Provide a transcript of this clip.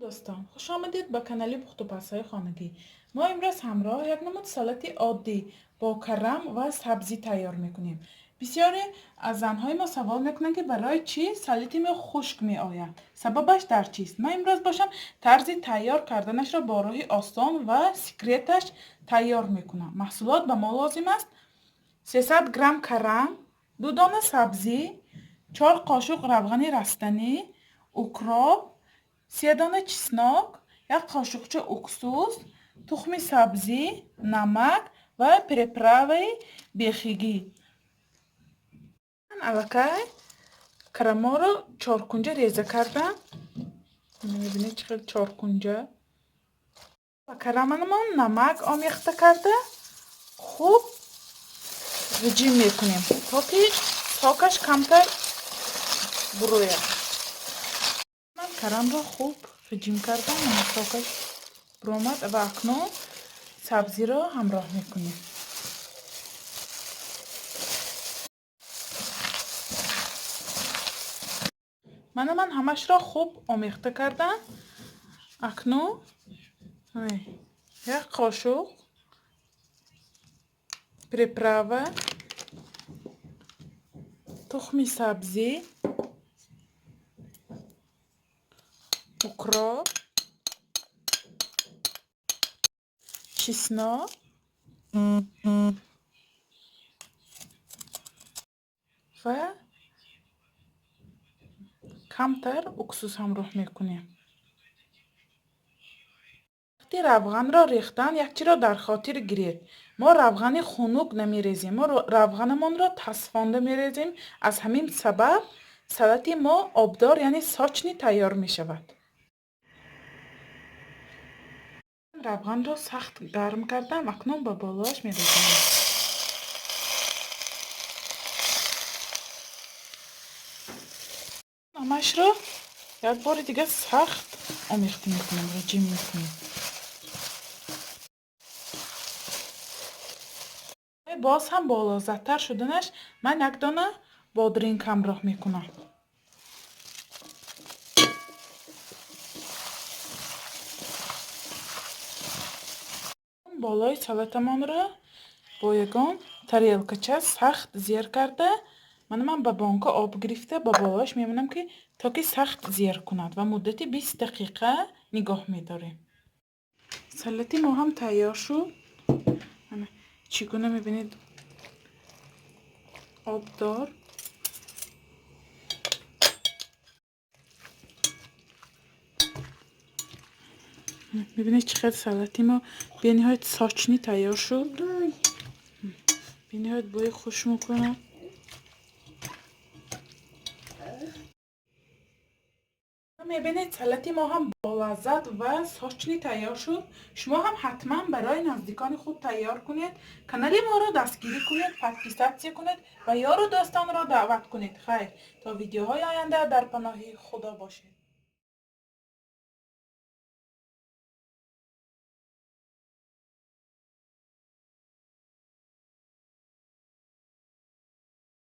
دوستان خوش آمدید به کانال پخت و پزهای خانگی. ما امروز همراه یک نمود سالاد عادی با کرم و سبزی تیار میکنیم. بسیاری از زنهای ما سوال میکنن که برای چی سالاد ما خشک می آید؟ سببش در چیست؟ ما امروز باشم طرز تیار کردنش را با راه آسان و سیکرتش تیار میکنم. محصولات به ما لازم است: 300 گرم کرم، 2 دانه سبزی، 4 قاشق روغن رستنی، اکراب، 3 دانه چسناک، 1 قاشقچه اکسوس، تخم سبزی، نمک و پرپراوی بیخیگی. من الکی کرما رو 4 کنجه ریزه کردم. میبینید چقدر 4 کنجه. و کرمانمان نمک آمیخته کرده خوب رژیم میکنیم تا که ساکش کمتر بروید. من کرم را خوب رژیم کردم و ساکش برآمد و اکنون سبزی را همراه میکنیم. من همش را خوب آمیخته کردم. اکنون 1 قاشق پرپراوه، تخم سبزی، اکراب، چسناک و کمتر اکسوس همراه میکنیم. وقتی روغن را ریختن یک چیز را در خاطر گیرید: ما روغن خنک نمیریزیم، ما روغنمان را تصفانده میریزیم. از همین سبب سالاد ما آبدار یعنی ساچنی تیار می شود. روغن را سخت گرم کردم، اکنون به بالاش میریزم. همش را یک بار دیگه سخت آمیخته میکنم، رژیم میکنم. باز هم بالا زدتر شدنش من 1 دانه بادرینگ همراه میکنم. بالای سالادمان را با یگان تریلکچه سخت زیر کرده من به بانک آب گرفته با بالاش میمونم که تا که سخت زیر کند و مدت 20 دقیقه نگاه میداریم. سالاد ما هم تیار شد. چگونه میبینید آبدار. میبینید چقدر سالاد ما به نهایت ساچنی تیار شد. به نهایت بوی خوش میکنه. میبینید سالاد ما هم با لذت و ساچنی تیار شد. شما هم حتما برای نزدیکان خود تیار کنید. کانال ما را دستگیری کنید، پادکست کنید و یار و دوستان را دعوت کنید. خیر تا ویدیوهای آینده در پناه خدا باشید.